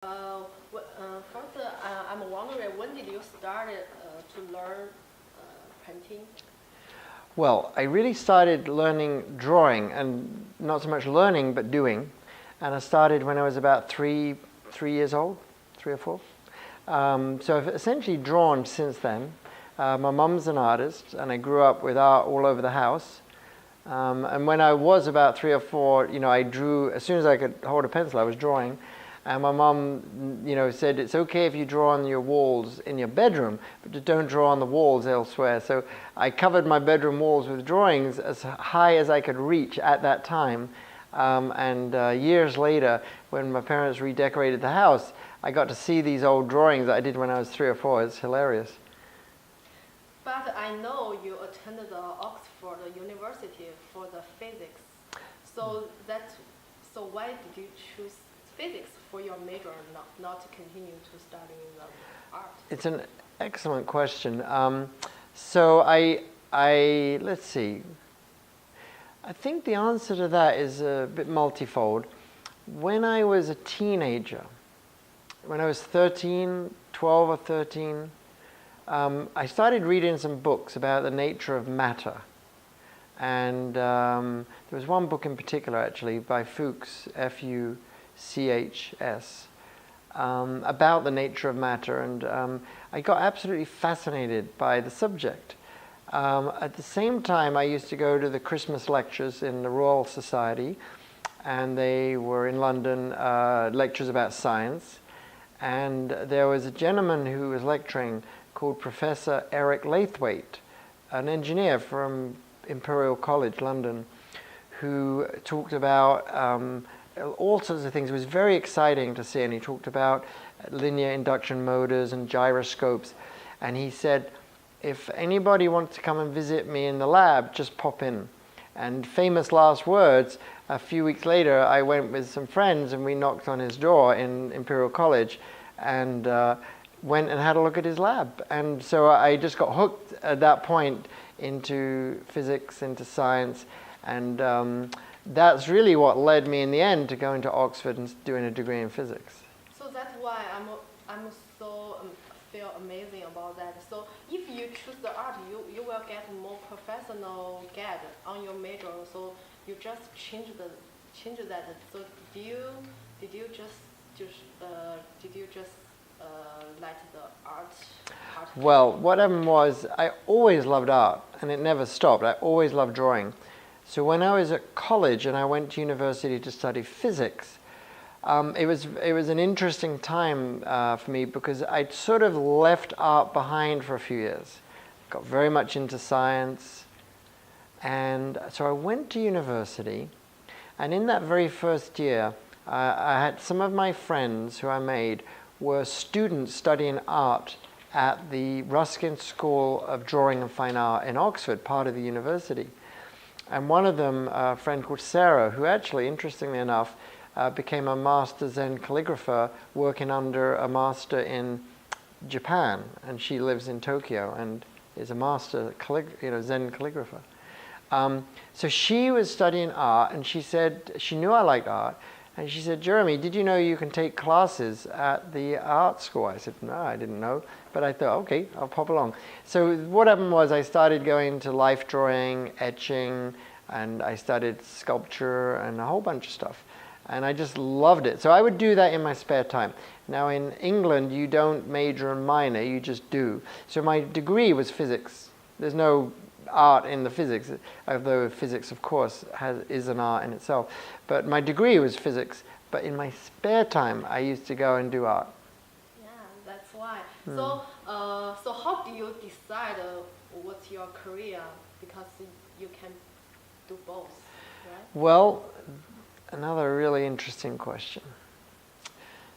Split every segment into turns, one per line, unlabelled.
First, I'm wondering when did you start to learn painting?
Well, I really started learning drawing, and not so much learning, but doing. And I started when I was about three years old, 3 or 4. So I've essentially drawn since then. My mum's an artist, and I grew up with art all over the house. And when I was about 3 or 4, I drew as soon as I could hold a pencil. I was drawing, and my mum, said it's okay if you draw on your walls in your bedroom, but just don't draw on the walls elsewhere. So I covered my bedroom walls with drawings as high as I could reach at that time. And years later, when my parents redecorated the house, I got to see these old drawings that I did when I was 3 or 4. It's hilarious.
But I know you attended the Oxford University for the physics. So so why did you choose physics for your major, not to continue to study the art?
It's an excellent question. So let's see. I think the answer to that is a bit multifold. When I was a teenager, when I was 12 or 13, I started reading some books about the nature of matter. And there was one book in particular, actually, by Fuchs, Fuchs, about the nature of matter. And I got absolutely fascinated by the subject. At the same time, I used to go to the Christmas lectures in the Royal Society, and they were in London, lectures about science. And there was a gentleman who was lecturing called Professor Eric Laithwaite, an engineer from Imperial College, London, who talked about all sorts of things. It was very exciting to see, and he talked about linear induction motors and gyroscopes. And he said, if anybody wants to come and visit me in the lab, just pop in. And famous last words, a few weeks later, I went with some friends and we knocked on his door in Imperial College and went and had a look at his lab. And so I just got hooked at that point into physics, into science. And that's really what led me in the end to going to Oxford and doing a degree in physics.
So that's why I'm so feel amazing about that. So if you choose the art, you will get more professional guide on your major. So you just change that. So did you just like the art?
Well, what happened was I always loved art, and it never stopped. I always loved drawing. So when I was at college and I went to university to study physics, it was an interesting time for me because I'd sort of left art behind for a few years. Got very much into science. And so I went to university. And in that very first year, I had some of my friends who I made were students studying art at the Ruskin School of Drawing and Fine Art in Oxford, part of the university. And one of them, a friend called Sarah, who actually, interestingly enough, became a master Zen calligrapher working under a master in Japan, and she lives in Tokyo and is a master Zen calligrapher. So she was studying art, and she said she knew I liked art, and she said, "Jeremy, did you know you can take classes at the art school?" I said, "No, I didn't know," but I thought, okay, I'll pop along. So what happened was I started going to life drawing, etching, and I studied sculpture and a whole bunch of stuff. And I just loved it. So I would do that in my spare time. Now in England, you don't major and minor, you just do. So my degree was physics. There's no art in the physics, although physics, of course, is an art in itself. But my degree was physics. But in my spare time, I used to go and do art.
Yeah, that's why. So how do you decide what's your career? Because you can do both, right?
Well, another really interesting question.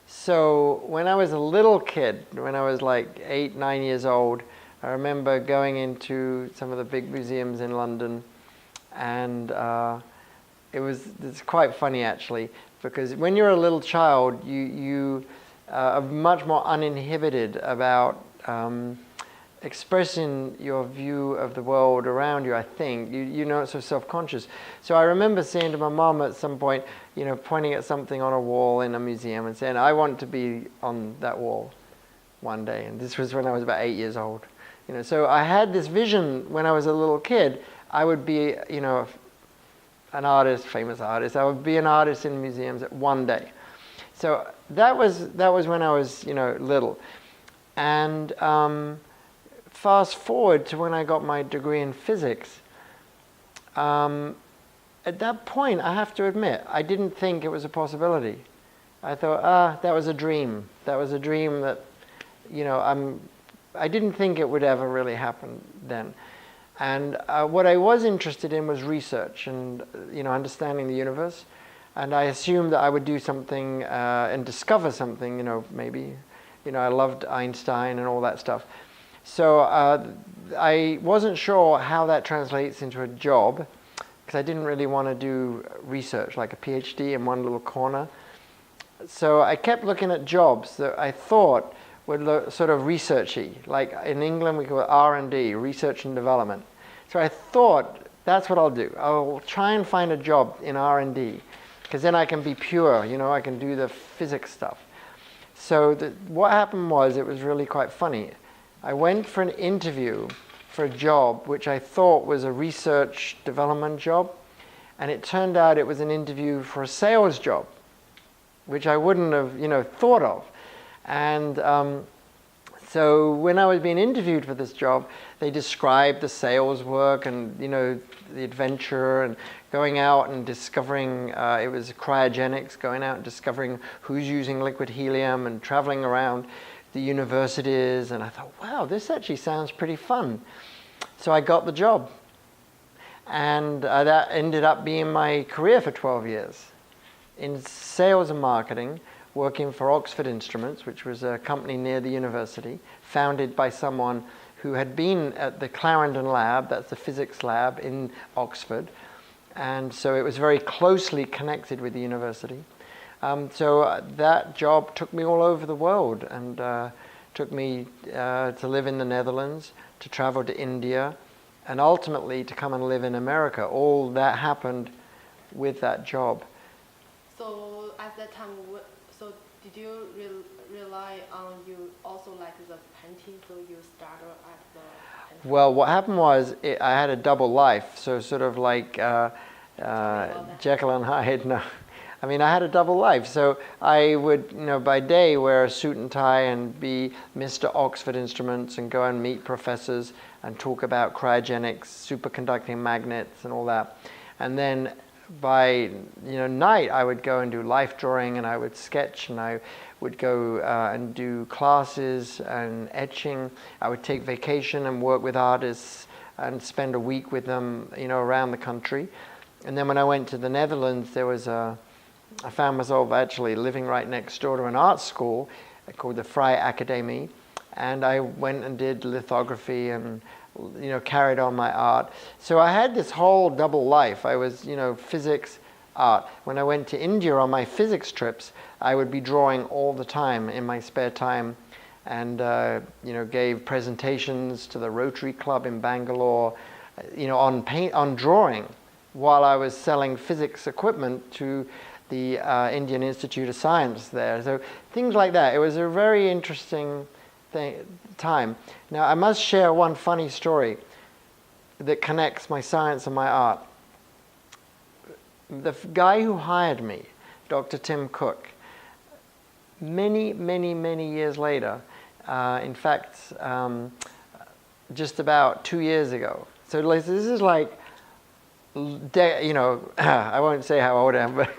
So when I was a little kid, when I was like 8, 9 years old, I remember going into some of the big museums in London, and it's quite funny actually, because when you're a little child, you are much more uninhibited about expressing your view of the world around you, I think. You're not so self-conscious. So I remember saying to my mom at some point, pointing at something on a wall in a museum and saying, I want to be on that wall one day. And this was when I was about 8 years old. So I had this vision when I was a little kid. I would be, an artist, famous artist. I would be an artist in museums one day. So that was when I was, little. And fast forward to when I got my degree in physics. At that point, I have to admit, I didn't think it was a possibility. I thought, that was a dream. That was a dream that, I didn't think it would ever really happen then. And what I was interested in was research and, understanding the universe. And I assumed that I would do something and discover something, maybe. I loved Einstein and all that stuff. So I wasn't sure how that translates into a job, because I didn't really want to do research, like a PhD in one little corner. So I kept looking at jobs that I thought were sort of researchy. Like in England, we call it R&D, research and development. So I thought, that's what I'll do. I'll try and find a job in R&D, because then I can be pure, I can do the physics stuff. So what happened was, it was really quite funny. I went for an interview for a job which I thought was a research development job, and it turned out it was an interview for a sales job, which I wouldn't have, thought of. And so when I was being interviewed for this job, they described the sales work and, the adventure and going out and discovering, it was cryogenics, going out and discovering who's using liquid helium and traveling around the universities. And I thought, wow, this actually sounds pretty fun. So I got the job. And that ended up being my career for 12 years in sales and marketing, working for Oxford Instruments, which was a company near the university, founded by someone who had been at the Clarendon Lab, that's the physics lab in Oxford. And so it was very closely connected with the university. So that job took me all over the world, and took me to live in the Netherlands, to travel to India, and ultimately to come and live in America. All that happened with that job.
So at that time, did you rely on you also like the painting, so you started at the painting?
Well, what happened was I had a double life, so sort of like Jekyll and Hyde. No, I mean, I had a double life. So I would, by day wear a suit and tie and be Mr. Oxford Instruments and go and meet professors and talk about cryogenics, superconducting magnets and all that. And then by night, I would go and do life drawing, and I would sketch, and I would go and do classes and etching. I would take vacation and work with artists and spend a week with them, around the country. And then when I went to the Netherlands, I found myself actually living right next door to an art school called the Vrije Academie, and I went and did lithography and carried on my art. So I had this whole double life. I was, physics, art. When I went to India on my physics trips, I would be drawing all the time in my spare time, and gave presentations to the Rotary Club in Bangalore, on drawing, while I was selling physics equipment to the Indian Institute of Science there. So things like that. It was a very interesting time. Now, I must share one funny story that connects my science and my art. The guy who hired me, Dr. Tim Cook, many, many, many years later, in fact, just about 2 years ago. So this is like, I won't say how old I am, but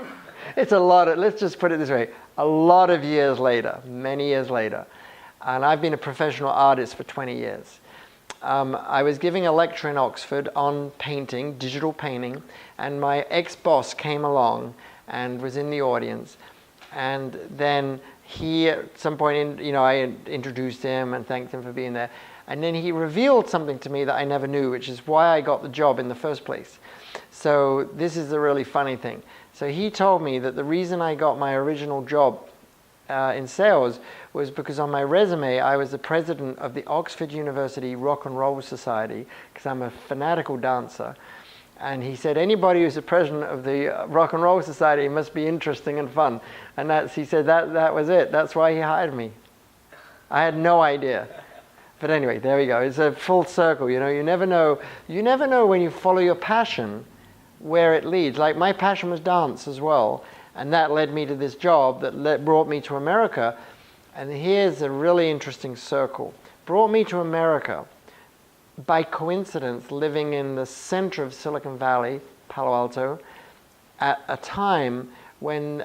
it's a lot of, let's just put it this way, a lot of years later, many years later. And I've been a professional artist for 20 years. I was giving a lecture in Oxford on painting, digital painting, and my ex-boss came along and was in the audience. And then he, at some point, I introduced him and thanked him for being there. And then he revealed something to me that I never knew, which is why I got the job in the first place. So this is the really funny thing. So he told me that the reason I got my original job in sales was because on my resume I was the president of the Oxford University Rock and Roll Society, because I'm a fanatical dancer. And he said, anybody who's the president of the Rock and Roll Society must be interesting and fun. And he said that was it. That's why he hired me. I had no idea. But anyway, there we go. It's a full circle. You know, you never know when you follow your passion where it leads. Like my passion was dance as well. And that led me to this job that brought me to America. And here's a really interesting circle. Brought me to America by coincidence, living in the center of Silicon Valley, Palo Alto, at a time when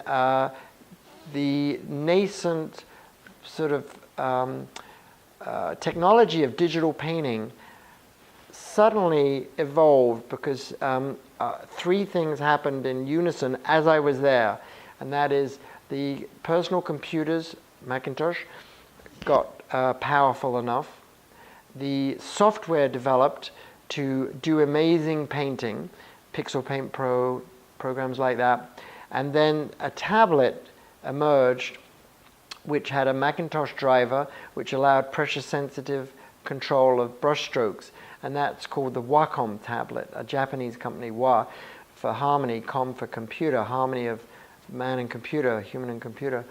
the nascent sort of technology of digital painting suddenly evolved because three things happened in unison as I was there. And that is the personal computers, Macintosh, got powerful enough. The software developed to do amazing painting, Pixel Paint Pro, programs like that. And then a tablet emerged which had a Macintosh driver which allowed pressure-sensitive control of brush strokes. And that's called the Wacom tablet, a Japanese company, Wa for harmony, com for computer, harmony of man and computer, human and computer.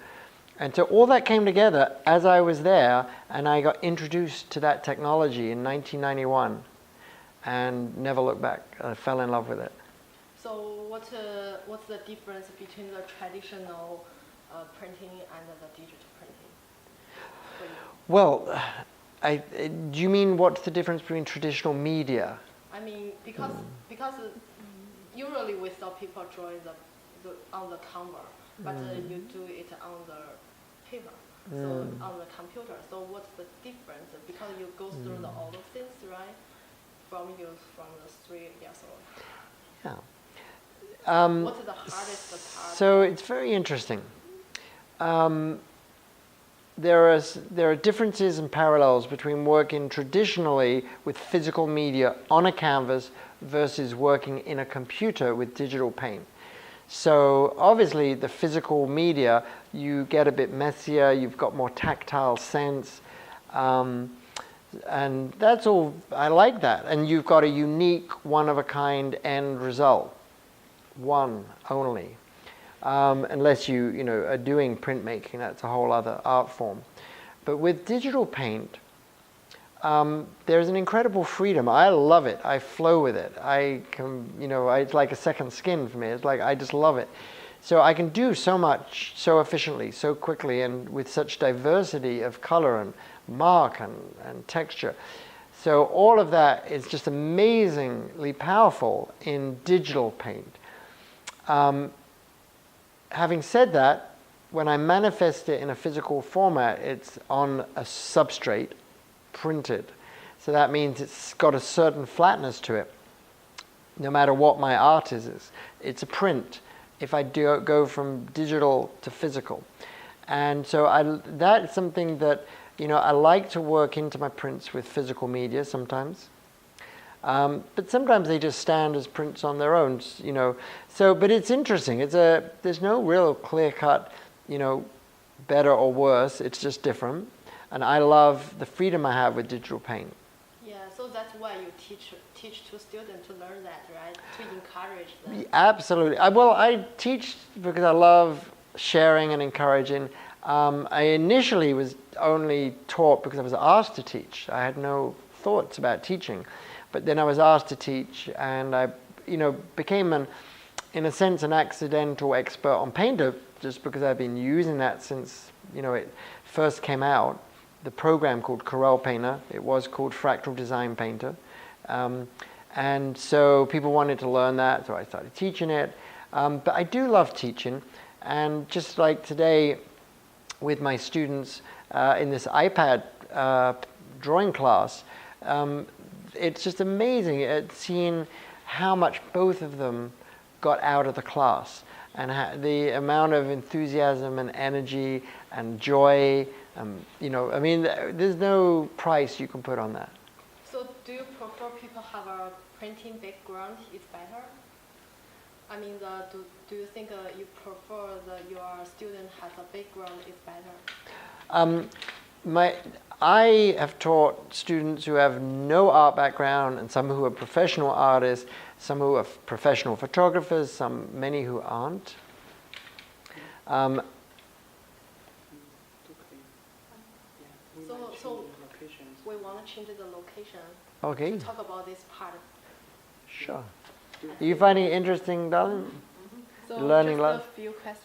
And so all that came together as I was there, and I got introduced to that technology in 1991 and never looked back. I fell in love with it.
So what's the difference between the traditional printing and the digital printing for you?
Well, do you mean what's the difference between traditional media?
I mean, because usually we saw people drawing on the canvas, but you do it on the paper, so on the computer. So what's the difference? Because you go through all those things, right? From the 3 years old.
Yeah.
What's the hardest part?
So it's very interesting. There are differences and parallels between working traditionally with physical media on a canvas versus working in a computer with digital paint. So obviously the physical media, you get a bit messier, you've got more tactile sense, and that's all, I like that. And you've got a unique, one-of-a-kind end result, one only. Unless you are doing printmaking, that's a whole other art form. But with digital paint, there's an incredible freedom. I love it. I flow with it. I can, it's like a second skin for me. It's like I just love it. So I can do so much, so efficiently, so quickly, and with such diversity of color and mark and texture. So all of that is just amazingly powerful in digital paint. Having said that, when I manifest it in a physical format, it's on a substrate, printed. So that means it's got a certain flatness to it, no matter what my art is. It's a print if I go from digital to physical. And so that's something that, I like to work into my prints with physical media sometimes. But sometimes they just stand as prints on their own, So, but it's interesting. There's no real clear-cut, better or worse. It's just different. And I love the freedom I have with digital paint.
Yeah, so that's why you teach to students to learn that, right? To encourage them.
Absolutely. I teach because I love sharing and encouraging. I initially was only taught because I was asked to teach. I had no thoughts about teaching. But then I was asked to teach, and I, became in a sense, an accidental expert on Painter, just because I've been using that since, it first came out. The program called Corel Painter. It was called Fractal Design Painter. And so people wanted to learn that, so I started teaching it. But I do love teaching, and just like today with my students in this iPad drawing class, it's just amazing at seeing how much both of them got out of the class, and the amount of enthusiasm and energy and joy. There's no price you can put on that.
So do you prefer people have a printing background? It's better? I mean, do you think you prefer your student has a background is better?
I have taught students who have no art background and some who are professional artists, some who are professional photographers, many who aren't.
So we want to change the location.
Okay.
To talk about this part.
Sure. Are you finding it interesting, darling?
So
Learning
just
love?
a few questions.